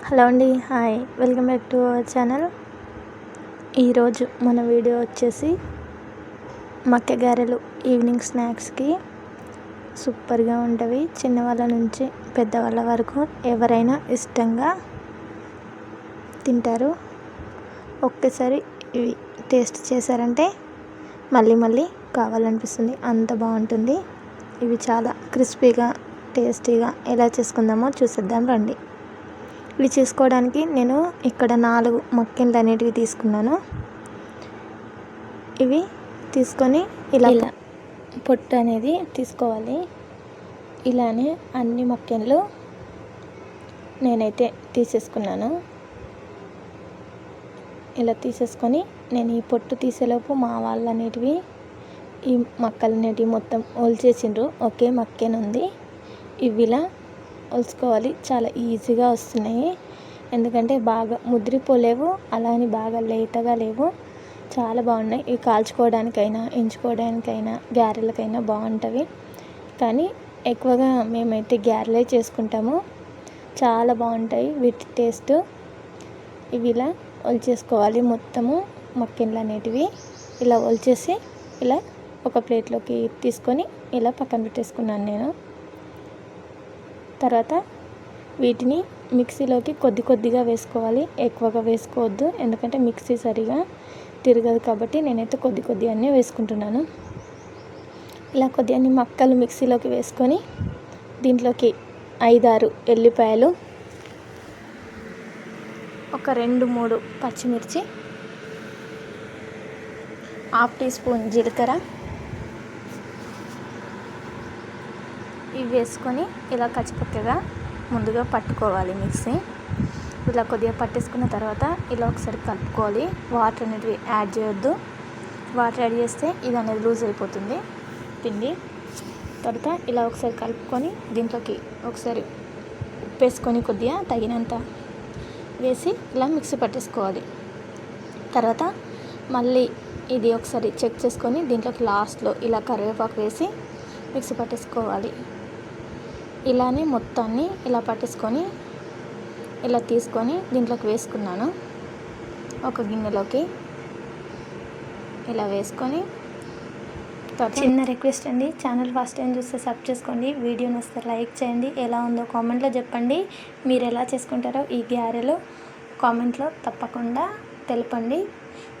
Hello అండి, hi, welcome back to our channel. ఈరోజు మన వీడియో వచ్చేసి మక్క గారెలు ఈవినింగ్ స్నాక్స్కి సూపర్గా ఉంటవి. చిన్నవాళ్ళ నుంచి పెద్దవాళ్ళ వరకు ఎవరైనా ఇష్టంగా తింటారు. ఒక్కసారి ఇవి టేస్ట్ చేశారంటే మళ్ళీ మళ్ళీ కావాలనిపిస్తుంది, అంత బాగుంటుంది. ఇవి చాలా క్రిస్పీగా టేస్టీగా ఎలా చేసుకుందామో చూసేద్దాం రండి. ఇవి చేసుకోవడానికి నేను ఇక్కడ 4 మక్కెన్లు అనేటివి తీసుకున్నాను. ఇవి తీసుకొని ఇలా పొట్టు అనేది తీసుకోవాలి. ఇలానే అన్ని మక్కెన్లు నేనైతే తీసేసుకున్నాను. ఇలా తీసేసుకొని నేను ఈ పొట్టు తీసేలోపు మా వాళ్ళు అనేటివి ఈ మక్కలు అనేటివి మొత్తం ఒలిచేసిండ్రు. ఒకే మక్కెన్ ఉంది. ఇవి ఇలా ఒలుచుకోవాలి. చాలా ఈజీగా వస్తున్నాయి, ఎందుకంటే బాగా ముద్రిపోలేవు, అలానే బాగా లేతగా లేవు, చాలా బాగున్నాయి. ఇవి కాల్చుకోవడానికైనా ఎంచుకోవడానికైనా గారెలకైనా బాగుంటుంది. కానీ ఎక్కువగా మేమైతే గారెలే చేసుకుంటాము. చాలా బాగుంటాయి వీటి టేస్ట్. ఇవి ఇలా ఒలిచేసుకోవాలి. మొత్తము మక్కెన్లు అనేటివి ఇలా ఒలిచేసి ఇలా ఒక ప్లేట్లోకి తీసుకొని ఇలా పక్కన పెట్టేసుకున్నాను నేను. తర్వాత వీటిని మిక్సీలోకి కొద్దిగా వేసుకోవాలి, ఎక్కువగా వేసుకోవద్దు, ఎందుకంటే మిక్సీ సరిగా తిరగదు కాబట్టి నేనైతే కొద్ది అన్నీ వేసుకుంటున్నాను. ఇలా అన్ని మక్కలు మిక్సీలోకి వేసుకొని దీంట్లోకి 5-6 ఎల్లిపాయలు, ఒక 2-3 పచ్చిమిర్చి, 1/2 టీ స్పూన్ జీలకర్ర ఇవి వేసుకొని ఇలా కచ్చిపక్కగా ముందుగా పట్టుకోవాలి మిక్సీ. ఇలా కొద్దిగా పట్టేసుకున్న తర్వాత ఇలా ఒకసారి కలుపుకోవాలి. వాటర్ అనేటివి యాడ్ చేయొద్దు. వాటర్ యాడ్ చేస్తే ఇది అనేది లూజ్ అయిపోతుంది పిండి. తర్వాత ఇలా ఒకసారి కలుపుకొని దీంట్లోకి ఒకసారి ఉప్పు వేసుకొని కొద్దిగా తగినంత వేసి ఇలా మిక్సీ పట్టేసుకోవాలి. తర్వాత మళ్ళీ ఇది ఒకసారి చెక్ చేసుకొని దీంట్లోకి లాస్ట్లో ఇలా కరివేపాకు వేసి మిక్సీ పట్టేసుకోవాలి. ఇలానే మొత్తాన్ని ఇలా పట్టేసుకొని ఇలా తీసుకొని దీంట్లోకి వేసుకున్నాను. ఒక గిన్నెలోకి ఇలా వేసుకొని, చిన్న రిక్వెస్ట్ అండి, ఛానల్ ఫస్ట్ టైం చూస్తే సబ్ చేసుకోండి, వీడియో నచ్చితే లైక్ చేయండి, ఎలా ఉందో కామెంట్లో చెప్పండి. మీరు ఎలా చేసుకుంటారో ఈ గారెలు కామెంట్లో తప్పకుండా తెలపండి.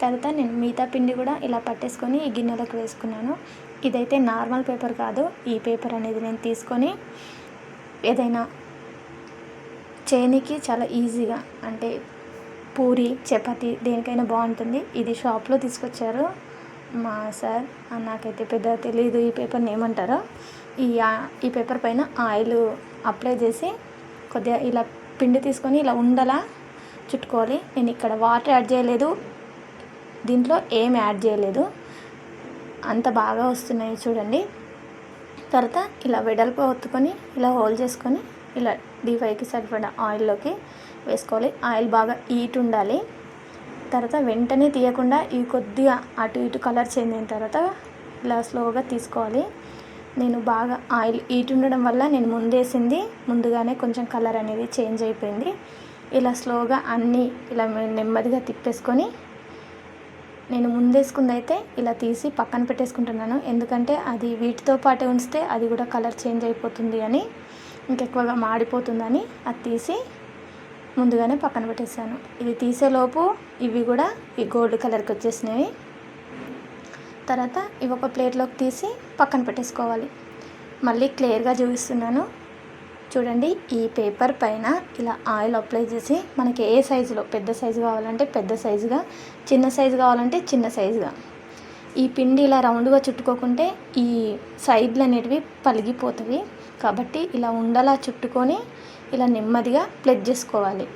తర్వాత నేను మిగతా పిండి కూడా ఇలా పట్టేసుకొని ఈ గిన్నెలోకి వేసుకున్నాను. ఇదైతే నార్మల్ పేపర్ కాదు, ఈ పేపర్ అనేది నేను తీసుకొని ఏదైనా చేయనికి చాలా ఈజీగా, అంటే పూరి చపాతి దేనికైనా బాగుంటుంది. ఇది షాప్లో తీసుకొచ్చారు మా సార్, నాకైతే పెద్దగా తెలియదు ఈ పేపర్ని ఏమంటారో. ఈ పేపర్ పైన ఆయిల్ అప్లై చేసి కొద్దిగా ఇలా పిండి తీసుకొని ఇలా ఉండలా చుట్టుకోవాలి. నేను ఇక్కడ వాటర్ యాడ్ చేయలేదు, దీంట్లో ఏం యాడ్ చేయలేదు, అంత బాగా వస్తున్నాయి చూడండి. తర్వాత ఇలా వెడల్పు ఒత్తుకొని ఇలా హోల్ చేసుకొని ఇలా డీప్ ఫ్రైకి సరిపడా ఆయిల్లోకి వేసుకోవాలి. ఆయిల్ బాగా హీట్ ఉండాలి. తర్వాత వెంటనే తీయకుండా ఇవి కొద్దిగా అటు ఇటు కలర్ చేంజ్ అయిన తర్వాత ఇలా స్లోగా తీసుకోవాలి. నేను బాగా ఆయిల్ హీట్ ఉండడం వల్ల నేను ముందుగానే కొంచెం కలర్ అనేది చేంజ్ అయిపోయింది. ఇలా స్లోగా అన్నీ ఇలా నెమ్మదిగా తిప్పేసుకొని, నేను ముందేసుకుంది అయితే ఇలా తీసి పక్కన పెట్టేసుకుంటున్నాను, ఎందుకంటే అది వీటితో పాటే ఉంచితే అది కూడా కలర్ చేంజ్ అయిపోతుంది అని, ఇంకెక్కువగా మాడిపోతుందని అది తీసి ముందుగానే పక్కన పెట్టేసాను. ఇది తీసేలోపు ఇవి కూడా ఈ గోల్డ్ కలర్కి వచ్చేసినాయి. తర్వాత ఇవి ఒక ప్లేట్లోకి తీసి పక్కన పెట్టేసుకోవాలి. మళ్ళీ క్లియర్గా చూపిస్తున్నాను చూడండి. ఈ పేపర్ పైన ఇలా ఆయిల్ అప్లై చేసి మనకి ఏ సైజులో, పెద్ద సైజు కావాలంటే పెద్ద సైజుగా, చిన్న సైజు కావాలంటే చిన్న సైజుగా, ఈ పిండి ఇలా రౌండ్గా చుట్టుకోకుంటే ఈ సైడ్లు అనేటివి పలిగిపోతాయి. కాబట్టి ఇలా ఉండలా చుట్టుకొని ఇలా నెమ్మదిగా ప్లేట్ చేసుకోవాలి.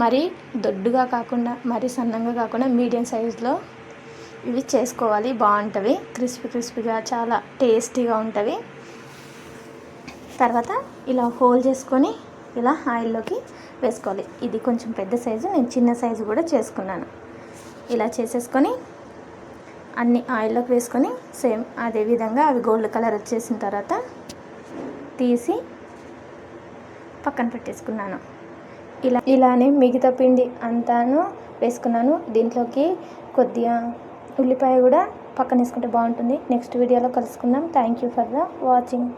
మరి దొడ్డుగా కాకుండా మరీ సన్నంగా కాకుండా మీడియం సైజులో ఇవి చేసుకోవాలి. బాగుంటుంది, క్రిస్పీగా చాలా టేస్టీగా ఉంటుంది. తర్వాత ఇలా హోల్ చేసుకొని ఇలా ఆయిల్లోకి వేసుకోవాలి. ఇది కొంచెం పెద్ద సైజు, నేను చిన్న సైజు కూడా చేసుకున్నాను. ఇలా చేసేసుకొని అన్ని ఆయిల్లోకి వేసుకొని సేమ్ అదే విధంగా అవి గోల్డ్ కలర్ వచ్చేసిన తర్వాత తీసి పక్కన పెట్టేసుకున్నాను. ఇలానే మిగతా పిండి అంతాను వేసుకున్నాను. దీంట్లోకి కొద్దిగా ఉల్లిపాయ కూడా పక్కన వేసుకుంటే బాగుంటుంది. నెక్స్ట్ వీడియోలో కలుసుకుందాం. Thank you for the watching.